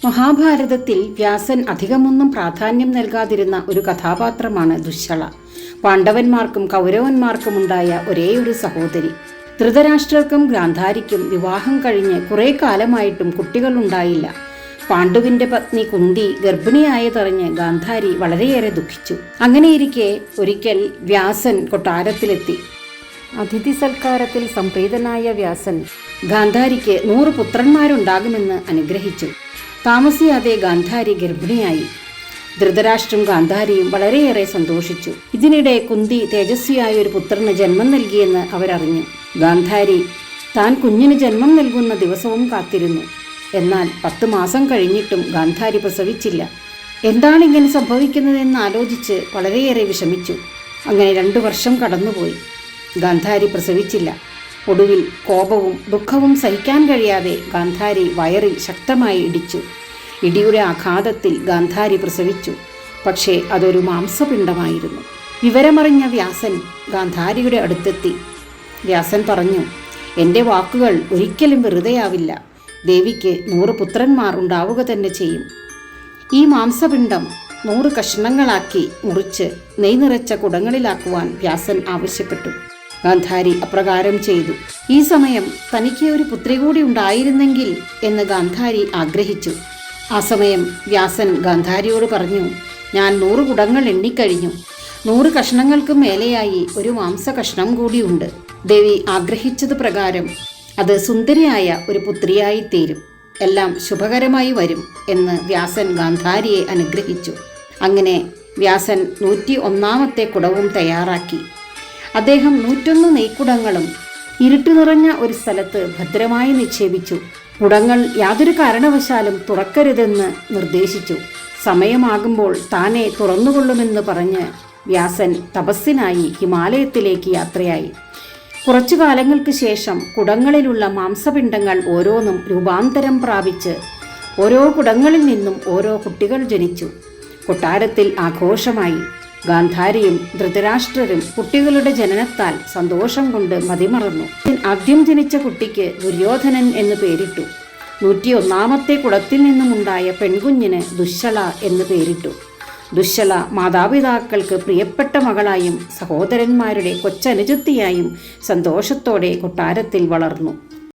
മഹാഭാരതത്തിൽ വ്യാസൻ അധികമൊന്നും പ്രാധാന്യം നൽകാതിരുന്ന ഒരു കഥാപാത്രമാണ് ദുശ്ശള. പാണ്ഡവന്മാർക്കും കൗരവന്മാർക്കും ഉണ്ടായ ഒരേയൊരു സഹോദരി. ധൃതരാഷ്ട്രർക്കും ഗാന്ധാരിക്കും വിവാഹം കഴിഞ്ഞ് കുറെ കാലമായിട്ടും കുട്ടികളുണ്ടായില്ല. പാണ്ഡുവിന്റെ പത്നി കുന്തി ഗർഭിണിയായതറിഞ്ഞ് ഗാന്ധാരി വളരെയേറെ ദുഃഖിച്ചു. അങ്ങനെയിരിക്കെ ഒരിക്കൽ വ്യാസൻ കൊട്ടാരത്തിലെത്തി. അതിഥി സൽക്കാരത്തിൽ സംപ്രീതനായ വ്യാസൻ ഗാന്ധാരിക്ക് 100 പുത്രന്മാരുണ്ടാകുമെന്ന് അനുഗ്രഹിച്ചു. താമസിയാതെ ഗാന്ധാരി ഗർഭിണിയായി. ധൃതരാഷ്ട്രം ഗാന്ധാരിയും വളരെയേറെ സന്തോഷിച്ചു. ഇതിനിടെ കുന്തി തേജസ്വിയായ ഒരു പുത്രന് ജന്മം നൽകിയെന്ന് അവരറിഞ്ഞു. ഗാന്ധാരി താൻ കുഞ്ഞിന് ജന്മം നൽകുന്ന ദിവസവും കാത്തിരുന്നു. എന്നാൽ 10 മാസം കഴിഞ്ഞിട്ടും ഗാന്ധാരി പ്രസവിച്ചില്ല. എന്താണ് ഇങ്ങനെ സംഭവിക്കുന്നതെന്ന് ആലോചിച്ച് വളരെയേറെ വിഷമിച്ചു. അങ്ങനെ 2 വർഷം കടന്നുപോയി. ഗാന്ധാരി പ്രസവിച്ചില്ല. ഒടുവിൽ കോപവും ദുഃഖവും സഹിക്കാൻ കഴിയാതെ ഗാന്ധാരി വയറിൽ ശക്തമായി ഇടിച്ചു. ഇടിയുടെ ആഘാതത്തിൽ ഗാന്ധാരി പ്രസവിച്ചു. പക്ഷേ അതൊരു മാംസപിണ്ഡമായിരുന്നു. വിവരമറിഞ്ഞ വ്യാസൻ ഗാന്ധാരിയുടെ അടുത്തെത്തി. വ്യാസൻ പറഞ്ഞു, എൻ്റെ വാക്കുകൾ ഒരിക്കലും വെറുതെയാവില്ല. ദേവിക്ക് 100 പുത്രന്മാർ ഉണ്ടാവുക തന്നെ ചെയ്യും. ഈ മാംസപിണ്ഡം 100 കഷ്ണങ്ങളാക്കി മുറിച്ച് നെയ് നിറച്ച കുടങ്ങളിലാക്കുവാൻ വ്യാസൻ ആവശ്യപ്പെട്ടു. ഗാന്ധാരി അപ്രകാരം ചെയ്തു. ഈ സമയം തനിക്ക് ഒരു പുത്രി കൂടി ഉണ്ടായിരുന്നെങ്കിൽ എന്ന് ഗാന്ധാരി ആഗ്രഹിച്ചു. ആ സമയം വ്യാസൻ ഗാന്ധാരിയോട് പറഞ്ഞു, ഞാൻ 100 കുടങ്ങൾ എണ്ണിക്കഴിഞ്ഞു. 100 കഷ്ണങ്ങൾക്ക് മേലെയായി ഒരു മാംസകഷ്ണം കൂടിയുണ്ട്. ദേവി ആഗ്രഹിച്ചത് പ്രകാരം അത് സുന്ദരിയായ ഒരു പുത്രിയായി തീരും. എല്ലാം ശുഭകരമായി വരും എന്ന് വ്യാസൻ ഗാന്ധാരിയെ അനുഗ്രഹിച്ചു. അങ്ങനെ വ്യാസൻ 101ാമത്തെ കുടവും തയ്യാറാക്കി. അദ്ദേഹം 101 നെയ്ക്കുടങ്ങളും ഇരുട്ട് നിറഞ്ഞ ഒരു സ്ഥലത്ത് ഭദ്രമായി നിക്ഷേപിച്ചു. കുടങ്ങൾ യാതൊരു കാരണവശാലും തുറക്കരുതെന്ന് നിർദ്ദേശിച്ചു. സമയമാകുമ്പോൾ താനെ തുറന്നുകൊള്ളുമെന്ന് പറഞ്ഞ് വ്യാസൻ തപസ്സിനായി ഹിമാലയത്തിലേക്ക് യാത്രയായി. കുറച്ചു കാലങ്ങൾക്ക് ശേഷം കുടങ്ങളിലുള്ള മാംസപിണ്ഡങ്ങൾ ഓരോന്നും രൂപാന്തരം പ്രാപിച്ച് ഓരോ കുടങ്ങളിൽ നിന്നും ഓരോ കുട്ടികൾ ജനിച്ചു. കൊട്ടാരത്തിൽ ആഘോഷമായി. ഗാന്ധാരിയും ധൃതരാഷ്ട്രരും കുട്ടികളുടെ ജനനത്താൽ സന്തോഷം കൊണ്ട് മതിമറന്നു. ആദ്യം ജനിച്ച കുട്ടിക്ക് ദുര്യോധനൻ എന്ന് പേരിട്ടു. 101ാമത്തെ കുടത്തിൽ നിന്നുമുണ്ടായ പെൺകുഞ്ഞിന് ദുശ്ശള എന്ന് പേരിട്ടു. ദുശ്ശള മാതാപിതാക്കൾക്ക് പ്രിയപ്പെട്ട മകളായും സഹോദരന്മാരുടെ കൊച്ചനുജത്തിയായും സന്തോഷത്തോടെ കൊട്ടാരത്തിൽ വളർന്നു.